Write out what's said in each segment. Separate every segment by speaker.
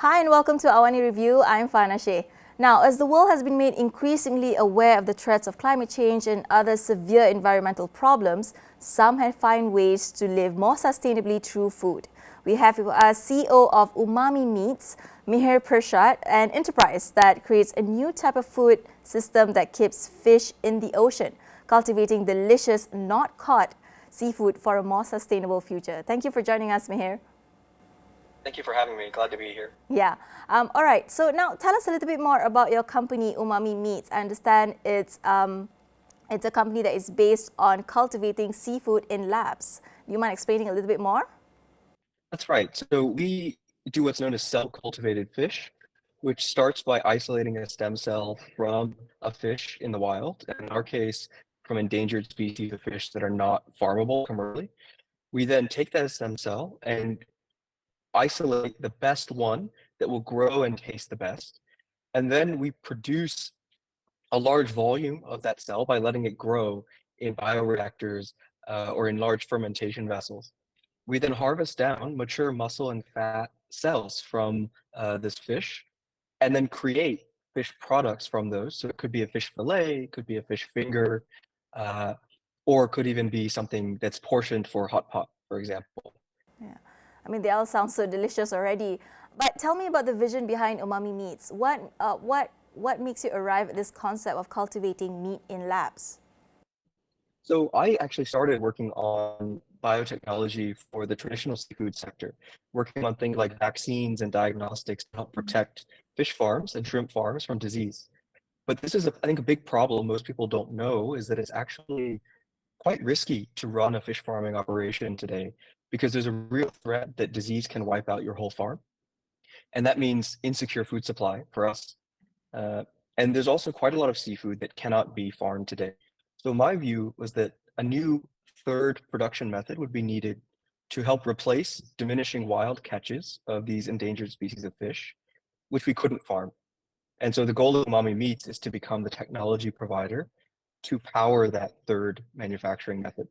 Speaker 1: Hi and welcome to AWANI Review. I'm Fana Sheh. Now, as the world has been made increasingly aware of the threats of climate change and other severe environmental problems, some have found ways to live more sustainably through food. We have with us CEO of Umami Meats Mihir Pershad, an enterprise that creates a new type of food system that keeps fish in the ocean, cultivating delicious, not caught seafood for a more sustainable future. Thank you for joining us, Mihir.
Speaker 2: Thank you for having me. Glad to be here.
Speaker 1: Yeah. All right. So now tell us a little bit more about your company, Umami Meats. I understand it's a company that is based on cultivating seafood in labs. Do you mind explaining a little bit more?
Speaker 2: That's right. So we do what's known as cell-cultivated fish, which starts by isolating a stem cell from a fish in the wild, and in our case, from endangered species of fish that are not farmable commercially. We then take that stem cell and isolate the best one that will grow and taste the best. And then we produce a large volume of that cell by letting it grow in bioreactors or in large fermentation vessels. We then harvest down mature muscle and fat cells from this fish and then create fish products from those. So it could be a fish fillet, it could be a fish finger, uh, or it could even be something that's portioned for hot pot, for example.
Speaker 1: Yeah. I mean, they all sound so delicious already. But tell me about the vision behind Umami Meats. What makes you arrive at this concept of cultivating meat in labs?
Speaker 2: So I actually started working on biotechnology for the traditional seafood sector, working on things like vaccines and diagnostics to help protect fish farms and shrimp farms from disease. But this is, I think, a big problem most people don't know is that it's actually quite risky to run a fish farming operation today because there's a real threat that disease can wipe out your whole farm. And that means insecure food supply for us. Uh, and there's also quite a lot of seafood that cannot be farmed today. So my view was that a new third production method would be needed to help replace diminishing wild catches of these endangered species of fish, which we couldn't farm. And so the goal of Umami Meats is to become the technology provider to power that third manufacturing method.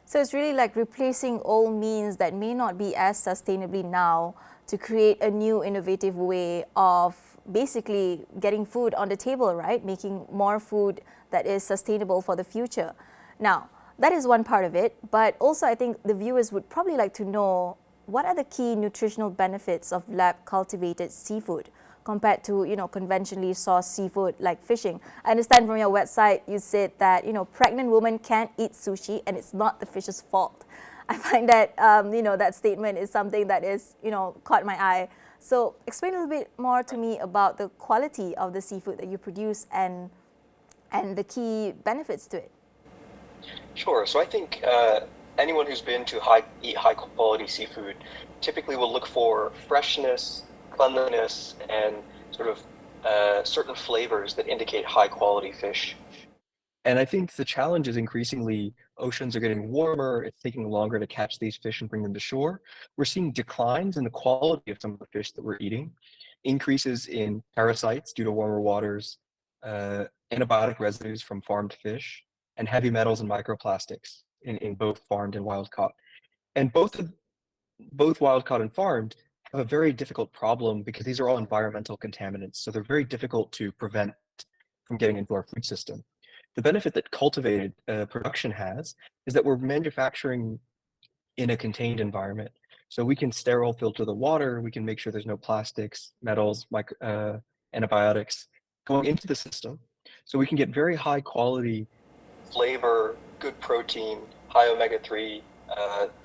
Speaker 1: So it's really like replacing old means that may not be as sustainably now to create a new innovative way of basically getting food on the table, right? Making more food that is sustainable for the future. Now, that is one part of it, but also I think the viewers would probably like to know what are the key nutritional benefits of lab cultivated seafood compared to conventionally sourced seafood like fishing. I understand from your website you said that pregnant women can't eat sushi and it's not the fish's fault. I find that that statement is something that is caught my eye. So explain a little bit more to me about the quality of the seafood that you produce and the key benefits to it.
Speaker 2: Sure. So I think anyone who's been to eat high quality seafood typically will look for freshness, cleanliness, and sort of certain flavors that indicate high quality fish. And I think the challenge is increasingly oceans are getting warmer, it's taking longer to catch these fish and bring them to shore. We're seeing declines in the quality of some of the fish that we're eating, increases in parasites due to warmer waters, antibiotic residues from farmed fish, and heavy metals and microplastics in both farmed and wild caught. And both wild caught and farmed have a very difficult problem because these are all environmental contaminants. So they're very difficult to prevent from getting into our food system. The benefit that cultivated production has is that we're manufacturing in a contained environment. So we can sterile filter the water, we can make sure there's no plastics, metals, antibiotics going into the system. So we can get very high quality flavor, good protein, high omega-3,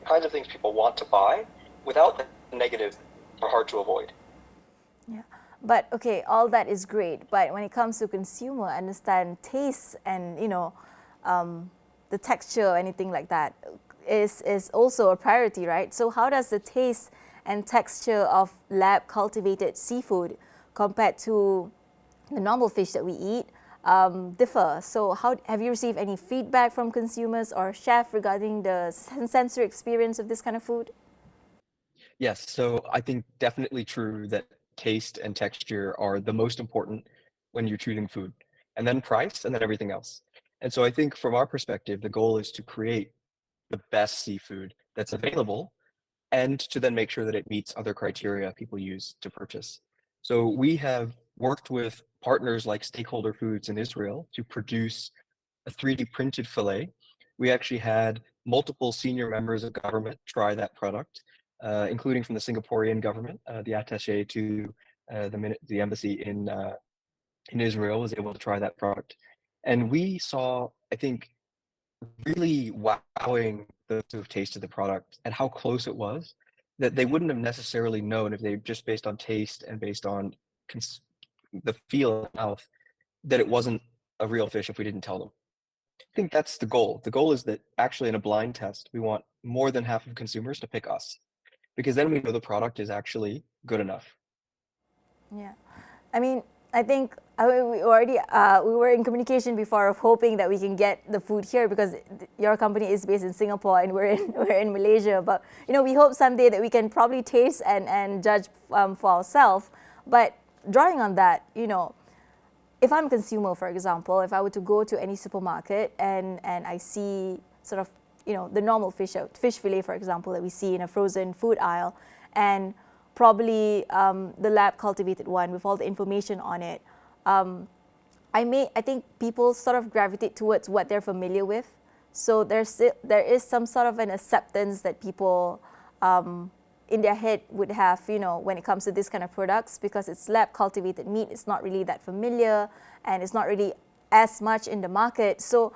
Speaker 2: kinds of things people want to buy without the negative are hard to avoid.
Speaker 1: Yeah. But okay, all that is great. But when it comes to consumer, I understand taste and the texture or anything like that is also a priority, right? So how does the taste and texture of lab cultivated seafood compared to the normal fish that we eat differ? So how have you received any feedback from consumers or chef regarding the sensory experience of this kind of food?
Speaker 2: Yes, so I think definitely true that taste and texture are the most important when you're choosing food, and then price, and then everything else. And so I think from our perspective, the goal is to create the best seafood that's available and to then make sure that it meets other criteria people use to purchase. So we have worked with partners like Stakeholder Foods in Israel to produce a 3D printed fillet. We actually had multiple senior members of government try that product, including from the Singaporean government. The attaché to the embassy in Israel was able to try that product. And we saw, I think, really wowing those who have tasted the product and how close it was that they wouldn't have necessarily known if they just based on taste and based on the feel of the mouth that it wasn't a real fish if we didn't tell them. I think that's the goal. The goal is that actually in a blind test, we want more than half of consumers to pick us because then we know the product is actually good enough.
Speaker 1: Yeah. I mean, I think we were in communication before of hoping that we can get the food here because your company is based in Singapore and we're in Malaysia. But we hope someday that we can probably taste and judge for ourselves. But drawing on that, if I'm a consumer, for example, if I were to go to any supermarket and I see sort of the normal fish fillet, for example, that we see in a frozen food aisle, and probably the lab cultivated one with all the information on it, I think people sort of gravitate towards what they're familiar with. So there is some sort of an acceptance that people in their head would have, when it comes to this kind of products, because it's lab cultivated meat. It's not really that familiar and it's not really as much in the market. So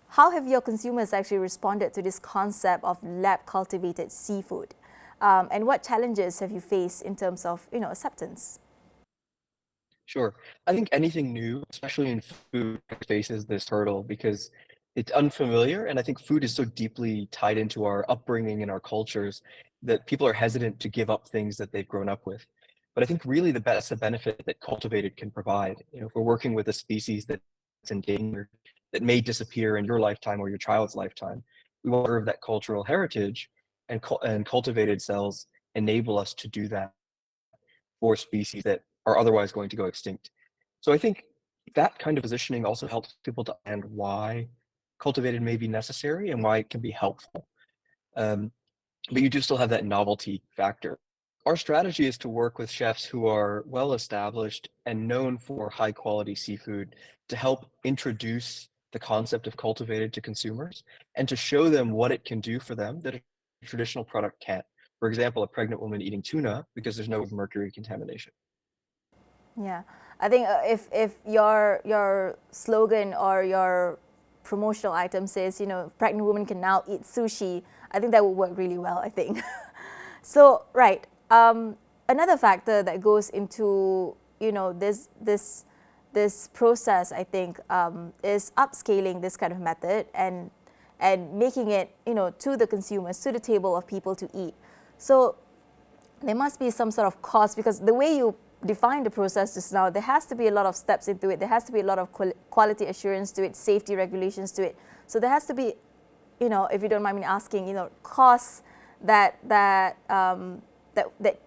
Speaker 1: how have your consumers actually responded to this concept of lab cultivated seafood? And what challenges have you faced in terms of, acceptance?
Speaker 2: Sure. I think anything new, especially in food, faces this hurdle because it's unfamiliar. And I think food is so deeply tied into our upbringing and our cultures that people are hesitant to give up things that they've grown up with. But I think really that's the benefit that cultivated can provide. If we're working with a species that's endangered, that may disappear in your lifetime or your child's lifetime, we want to preserve that cultural heritage, and cultivated cells enable us to do that for species that are otherwise going to go extinct. So I think that kind of positioning also helps people to understand why cultivated may be necessary and why it can be helpful. But you do still have that novelty factor. Our strategy is to work with chefs who are well established and known for high quality seafood to help introduce the concept of cultivated to consumers and to show them what it can do for them that a traditional product can't. For example, a pregnant woman eating tuna because there's no mercury contamination.
Speaker 1: Yeah, I think if your slogan or your promotional item says, pregnant women can now eat sushi, I think that would work really well, I think. So, right. Another factor that goes into, this process, I think, is upscaling this kind of method and making it, to the consumers, to the table of people to eat. So there must be some sort of cost, because the way you define the process just now, there has to be a lot of steps into it. There has to be a lot of quality assurance to it, safety regulations to it. So there has to be, if you don't mind me asking, costs that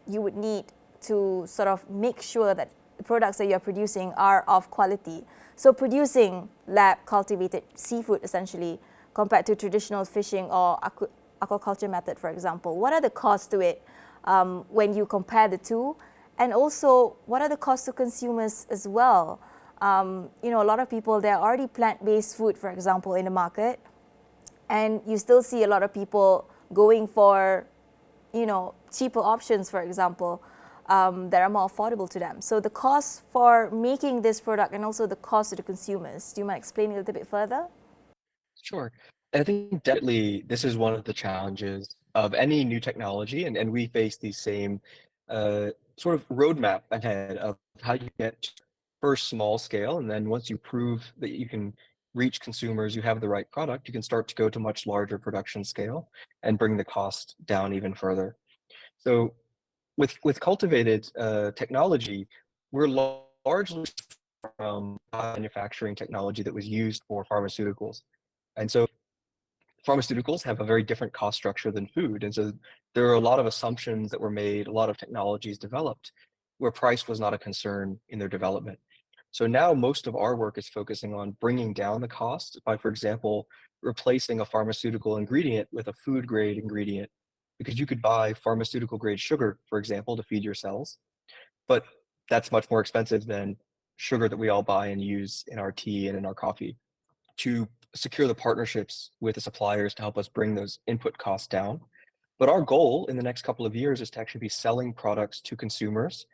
Speaker 1: you would need to sort of make sure that the products that you're producing are of quality. So producing lab cultivated seafood essentially compared to traditional fishing or aquaculture method, for example, what are the costs to it when you compare the two? And also, what are the costs to consumers as well? A lot of people, there are already plant-based food, for example, in the market, and you still see a lot of people going for, cheaper options, for example, that are more affordable to them. So the cost for making this product and also the cost to the consumers, do you mind explaining a little bit further?
Speaker 2: Sure. And I think definitely this is one of the challenges of any new technology, and we face these same sort of roadmap ahead of how you get first small scale, and then once you prove that you can reach consumers, you have the right product, you can start to go to much larger production scale and bring the cost down even further. So with cultivated technology, we're largely from manufacturing technology that was used for pharmaceuticals. And so pharmaceuticals have a very different cost structure than food. And so there are a lot of assumptions that were made, a lot of technologies developed where price was not a concern in their development. So now most of our work is focusing on bringing down the cost by, for example, replacing a pharmaceutical ingredient with a food grade ingredient because you could buy pharmaceutical grade sugar, for example, to feed your cells, but that's much more expensive than sugar that we all buy and use in our tea and in our coffee. To secure the partnerships with the suppliers to help us bring those input costs down. But our goal in the next couple of years is to actually be selling products to consumers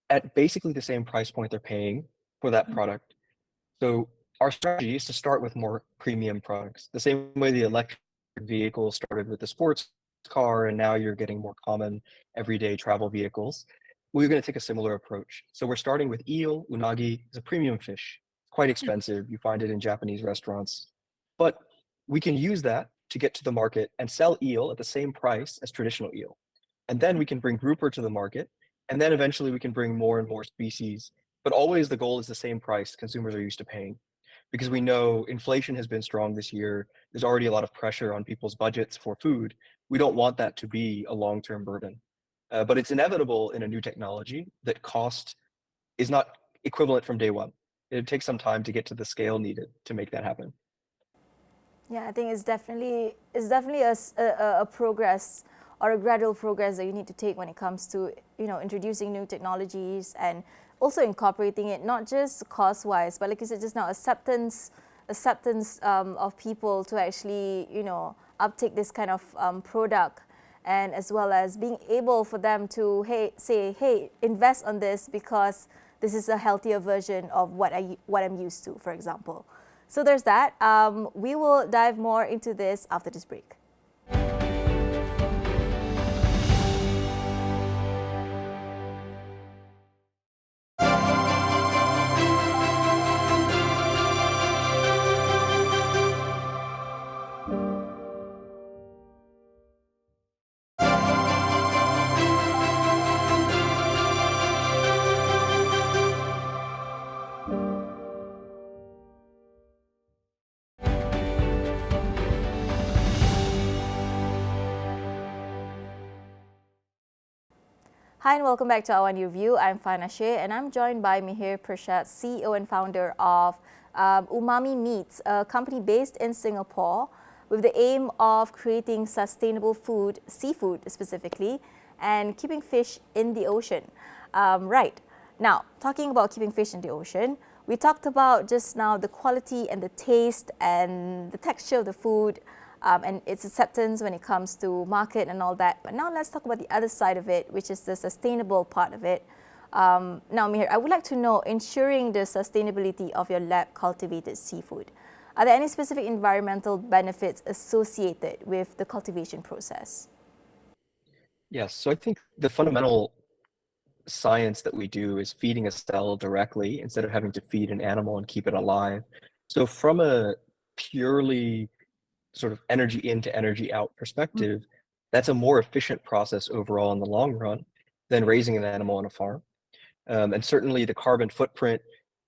Speaker 2: at basically the same price point they're paying for that product. So our strategy is to start with more premium products, the same way the electric vehicle started with the sports car, and now you're getting more common everyday travel vehicles. We're going to take a similar approach. So we're starting with eel. Unagi is a premium fish, quite expensive. You find it in Japanese restaurants, but we can use that to get to the market and sell eel at the same price as traditional eel. And then we can bring grouper to the market, and then eventually we can bring more and more species. But always the goal is the same price consumers are used to paying, because we know inflation has been strong this year. There's already a lot of pressure on people's budgets for food. We don't want that to be a long-term burden. But it's inevitable in a new technology that cost is not equivalent from day one. It takes some time to get to the scale needed to make that happen.
Speaker 1: Yeah, I think it's definitely a progress or a gradual progress that you need to take when it comes to introducing new technologies and also incorporating it not just cost wise, but like you said just now, acceptance of people to actually uptake this kind of product, and as well as being able for them to say hey, invest on this because this is a healthier version of what I'm used to, for example. So there's that. We will dive more into this after this break. Hi and welcome back to AWANI Review. I'm Fana Shea and I'm joined by Mihir Pershad, CEO and founder of Umami Meats, a company based in Singapore with the aim of creating sustainable food, seafood specifically, and keeping fish in the ocean. Right, now talking about keeping fish in the ocean, we talked about just now the quality and the taste and the texture of the food, and its acceptance when it comes to market and all that. But now let's talk about the other side of it, which is the sustainable part of it. Now, Mihir, I would like to know, ensuring the sustainability of your lab-cultivated seafood, are there any specific environmental benefits associated with the cultivation process?
Speaker 2: Yes, so I think the fundamental science that we do is feeding a cell directly instead of having to feed an animal and keep it alive. So from a purely sort of energy in to energy out perspective, that's a more efficient process overall in the long run than raising an animal on a farm. And certainly the carbon footprint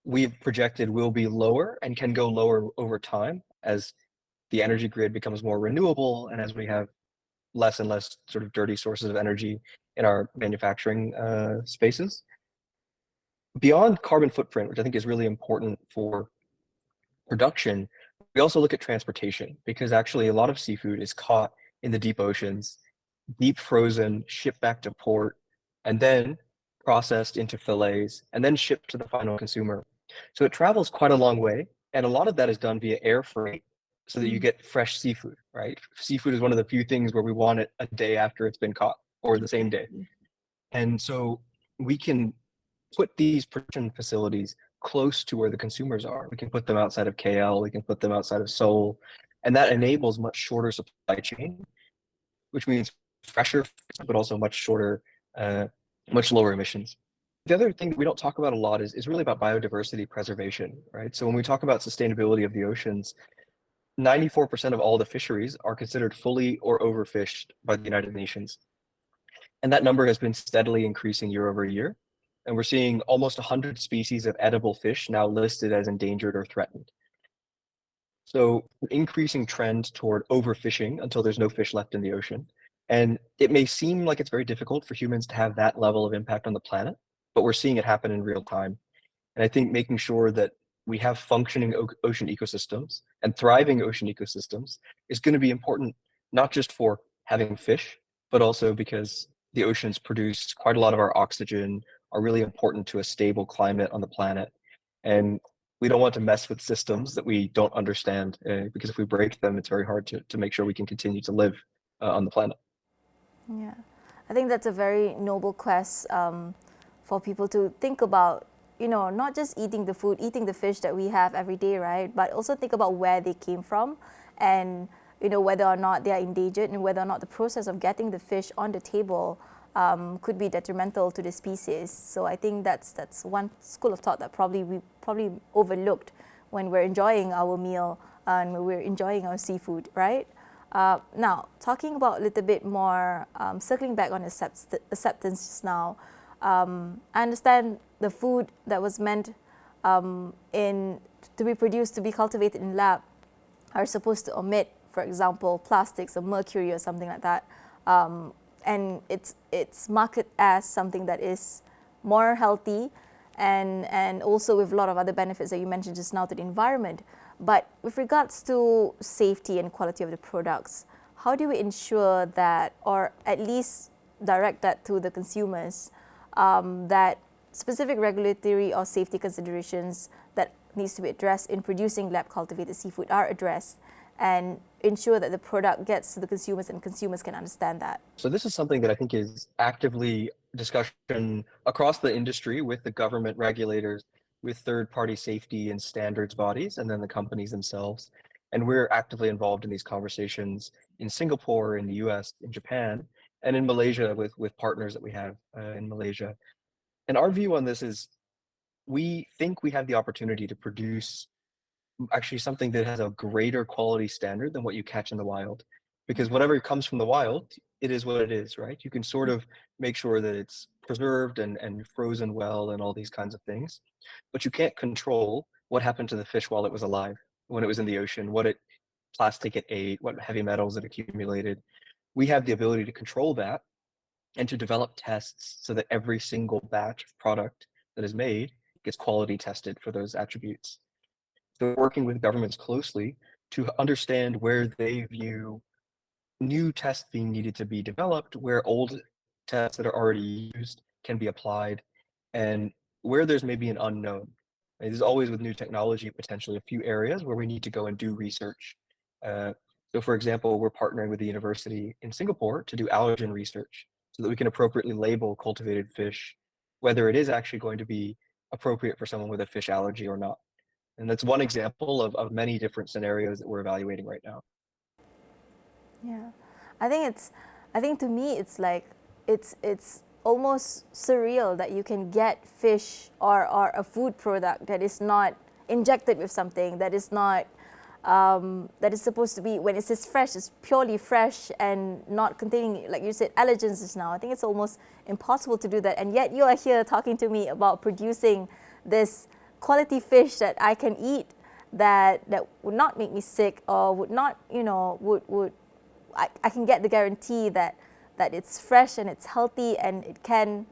Speaker 2: we've projected will be lower and can go lower over time as the energy grid becomes more renewable and as we have less and less sort of dirty sources of energy in our manufacturing spaces. Beyond carbon footprint, which I think is really important for production, we also look at transportation, because actually a lot of seafood is caught in the deep oceans, deep frozen, shipped back to port, and then processed into fillets, and then shipped to the final consumer. So it travels quite a long way, and a lot of that is done via air freight so that you get fresh seafood, right? Seafood is one of the few things where we want it a day after it's been caught or the same day. And so we can put these production facilities close to where the consumers are. We can put them outside of KL, we can put them outside of Seoul, and that enables much shorter supply chain, which means fresher, but also much shorter, much lower emissions. The other thing that we don't talk about a lot is really about biodiversity preservation, right? So when we talk about sustainability of the oceans, 94% of all the fisheries are considered fully or overfished by the United Nations. And that number has been steadily increasing year over year. And we're seeing almost 100 species of edible fish now listed as endangered or threatened. So increasing trend toward overfishing until there's no fish left in the ocean. And it may seem like it's very difficult for humans to have that level of impact on the planet, but we're seeing it happen in real time. And I think making sure that we have functioning ocean ecosystems and thriving ocean ecosystems is going to be important, not just for having fish, but also because the oceans produce quite a lot of our oxygen, are really important to a stable climate on the planet. And we don't want to mess with systems that we don't understand, because if we break them, it's very hard to make sure we can continue to live on the planet.
Speaker 1: Yeah, I think that's a very noble quest for people to think about, not just eating the food, eating the fish that we have every day, right? But also think about where they came from and, whether or not they are endangered and whether or not the process of getting the fish on the table could be detrimental to the species. So I think that's one school of thought that we probably overlooked when we're enjoying our meal and when we're enjoying our seafood, right? Now, talking about a little bit more, circling back on acceptance just now, I understand the food that was meant to be produced, to be cultivated in lab, are supposed to omit, for example, plastics or mercury or something like that. And it's marketed as something that is more healthy and also with a lot of other benefits that you mentioned just now to the environment. But with regards to safety and quality of the products, how do we ensure that, or at least direct that to the consumers, that specific regulatory or safety considerations that needs to be addressed in producing lab-cultivated seafood are addressed, and ensure that the product gets to the consumers and consumers can understand that?
Speaker 2: So this is something that I think is actively discussion across the industry with the government regulators, with third-party safety and standards bodies, and then the companies themselves. And we're actively involved in these conversations in Singapore, in the US, in Japan, and in Malaysia with partners that we have in Malaysia. And our view on this is we think we have the opportunity to produce actually something that has a greater quality standard than what you catch in the wild. Because whatever comes from the wild, it is what it is, right? You can sort of make sure that it's preserved and frozen well and all these kinds of things. But you can't control what happened to the fish while it was alive, when it was in the ocean, plastic it ate, what heavy metals it accumulated. We have the ability to control that and to develop tests so that every single batch of product that is made gets quality tested for those attributes. So working with governments closely to understand where they view new tests being needed to be developed, where old tests that are already used can be applied, and where there's maybe an unknown. There's always with new technology potentially a few areas where we need to go and do research. Uh, so for example, we're partnering with the university in Singapore to do allergen research so that we can appropriately label cultivated fish, whether it is actually going to be appropriate for someone with a fish allergy or not. And that's one example of many different scenarios that we're evaluating right now.
Speaker 1: Yeah, I think to me it's like it's almost surreal that you can get fish or a food product that is not injected with something, that is not that is supposed to be, when it says fresh, it's purely fresh and not containing, like you said, allergens just now. I think it's almost impossible to do that, and yet you are here talking to me about producing this quality fish that I can eat, that would not make me sick or would not, would I can get the guarantee that it's fresh and it's healthy and it can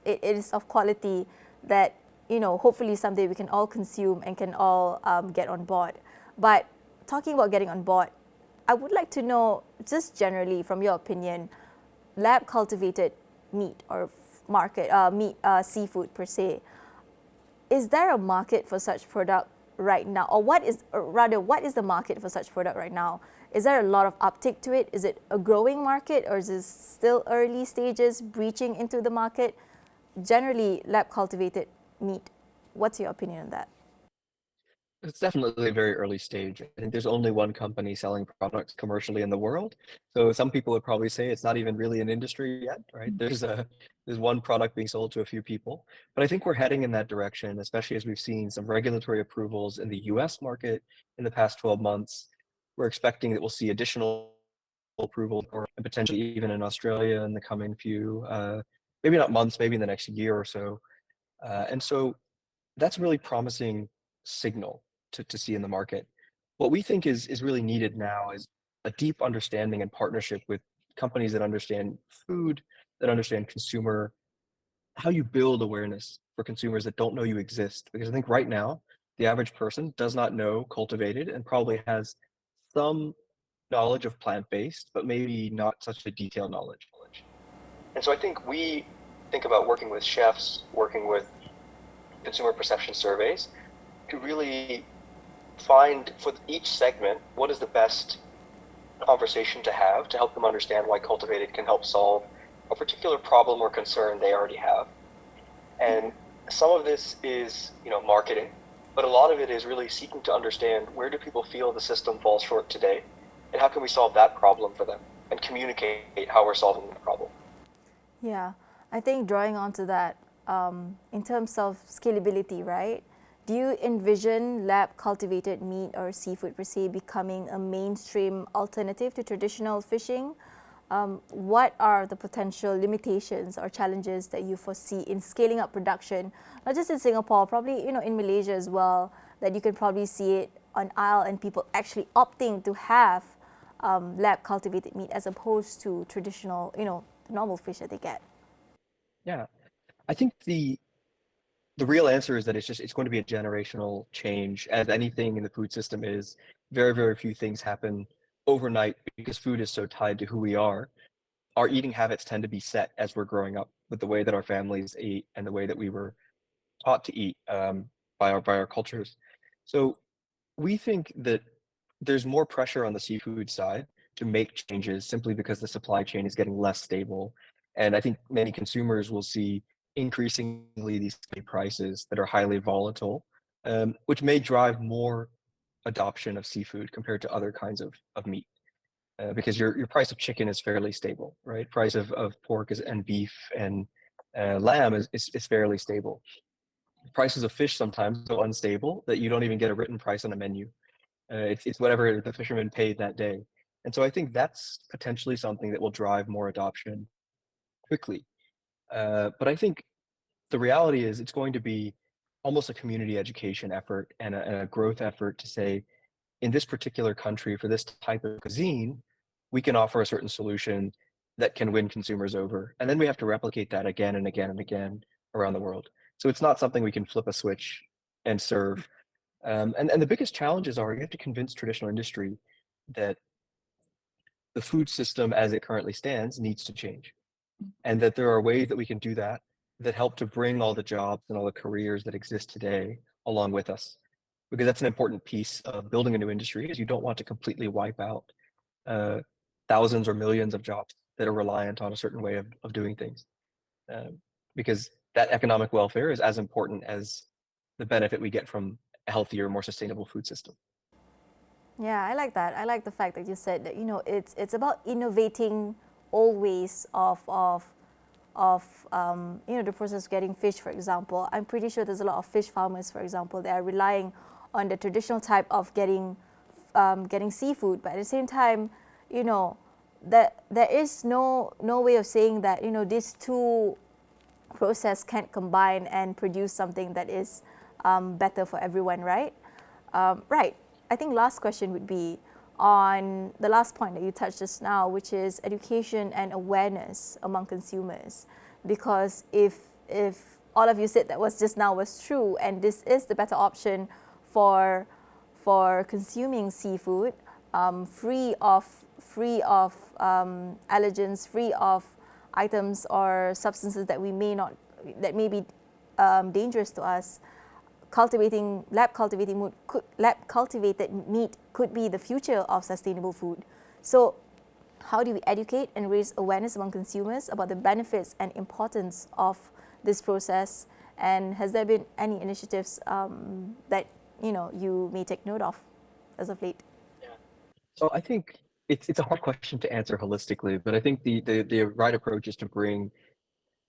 Speaker 1: it is of quality that hopefully someday we can all consume and can all get on board. But talking about getting on board, I would like to know, just generally from your opinion, lab cultivated meat or seafood per se, is there a market for such product right now, or what is the market for such product right now? Is there a lot of uptake to it? Is it a growing market, or is this still early stages, breaching into the market? Generally, lab cultivated meat, what's your opinion on that?
Speaker 2: It's definitely a very early stage. I think there's only one company selling products commercially in the world. So some people would probably say it's not even really an industry yet, right? There's one product being sold to a few people. But I think we're heading in that direction, especially as we've seen some regulatory approvals in the US market in the past 12 months. We're expecting that we'll see additional approval or potentially even in Australia in the coming few, maybe not months, maybe in the next year or so. And so that's a really promising signal to see in the market. What we think is really needed now is a deep understanding and partnership with companies that understand food, that understand consumer, how you build awareness for consumers that don't know you exist. Because I think right now, the average person does not know cultivated and probably has some knowledge of plant-based, but maybe not such a detailed knowledge. And so I think we think about working with chefs, working with consumer perception surveys to really find for each segment what is the best conversation to have to help them understand why cultivated can help solve a particular problem or concern they already have. And some of this is, marketing, but a lot of it is really seeking to understand where do people feel the system falls short today, and how can we solve that problem for them and communicate how we're solving the problem.
Speaker 1: Yeah, I think drawing onto that, in terms of scalability, right? Do you envision lab cultivated meat or seafood per se becoming a mainstream alternative to traditional fishing? What are the potential limitations or challenges that you foresee in scaling up production, not just in Singapore, probably in Malaysia as well, that you can probably see it on aisle and people actually opting to have lab cultivated meat as opposed to traditional, the normal fish that they get?
Speaker 2: Yeah, I think the real answer is that it's going to be a generational change, as anything in the food system is. Very, very few things happen overnight because food is so tied to who we are. Our eating habits tend to be set as we're growing up with the way that our families ate and the way that we were taught to eat by our cultures. So we think that there's more pressure on the seafood side to make changes simply because the supply chain is getting less stable. And I think many consumers will see increasingly these prices that are highly volatile, which may drive more adoption of seafood compared to other kinds of meat. Because your price of chicken is fairly stable, right? Price of pork and beef and lamb is fairly stable. Prices of fish sometimes so unstable that you don't even get a written price on a menu. It's whatever the fisherman paid that day. And so I think that's potentially something that will drive more adoption quickly. But I think the reality is it's going to be almost a community education effort and a growth effort to say, in this particular country, for this type of cuisine, we can offer a certain solution that can win consumers over. And then we have to replicate that again and again and again around the world. So it's not something we can flip a switch and serve. And the biggest challenges are you have to convince traditional industry that the food system as it currently stands needs to change, and that there are ways that we can do that that help to bring all the jobs and all the careers that exist today along with us. Because that's an important piece of building a new industry is you don't want to completely wipe out uh, thousands or millions of jobs that are reliant on a certain way of doing things. Because that economic welfare is as important as the benefit we get from a healthier, more sustainable food system.
Speaker 1: Yeah, I like that. I like the fact that you said that it's about innovating old ways of the process of getting fish, for example. I'm pretty sure there's a lot of fish farmers, for example, that are relying on the traditional type of getting seafood, but at the same time, that there is no way of saying that these two process can't combine and produce something that is better for everyone, right? Right. I think last question would be on the last point that you touched just now, which is education and awareness among consumers. Because if all of you said that was just now was true, and this is the better option for consuming seafood, free of allergens, free of items or substances that may be dangerous to us. Lab cultivated meat could be the future of sustainable food. So, how do we educate and raise awareness among consumers about the benefits and importance of this process? And has there been any initiatives that you may take note of as of late?
Speaker 2: Yeah. So I think it's a hard question to answer holistically, but I think the right approach is to bring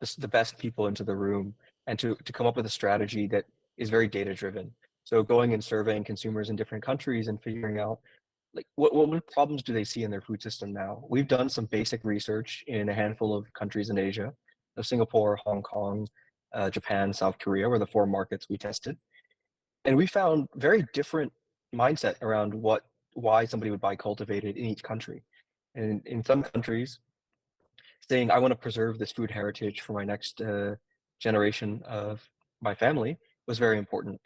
Speaker 2: the best people into the room and to come up with a strategy that is very data driven. So going and surveying consumers in different countries and figuring out like what problems do they see in their food system now. We've done some basic research in a handful of countries in Asia, so Singapore, Hong Kong, Japan, South Korea were the four markets we tested, and we found very different mindset around why somebody would buy cultivated in each country. And in some countries, saying I want to preserve this food heritage for my next generation of my family was very important.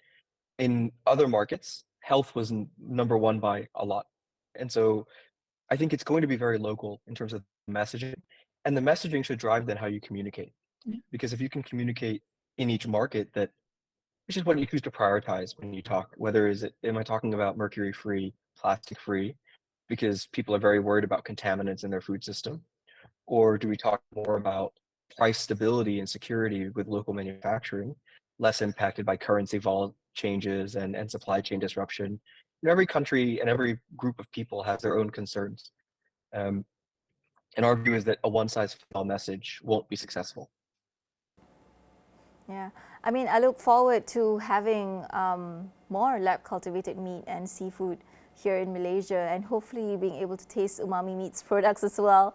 Speaker 2: In other markets, health was number one by a lot. And so I think it's going to be very local in terms of messaging, and the messaging should drive then how you communicate. Because if you can communicate in each market that which is what you choose to prioritize when you talk, whether is it am I talking about mercury-free, plastic-free, because people are very worried about contaminants in their food system, or do we talk more about price stability and security with local manufacturing, less impacted by currency vol changes and supply chain disruption? Every country and every group of people has their own concerns. Um, and our view is that a one-size-fits-all message won't be successful.
Speaker 1: Yeah, I mean, I look forward to having more lab cultivated meat and seafood here in Malaysia, and hopefully being able to taste Umami Meats products as well.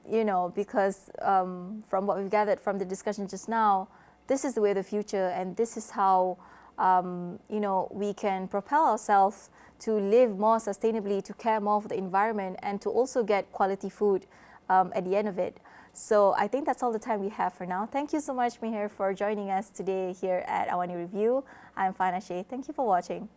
Speaker 1: You know, because from what we've gathered from the discussion just now, this is the way of the future, and this is how you know, we can propel ourselves to live more sustainably, to care more for the environment, and to also get quality food at the end of it. So I think that's all the time we have for now. Thank you so much, Mihir, for joining us today here at AWANI Review. I'm Fana Shea. Thank you for watching.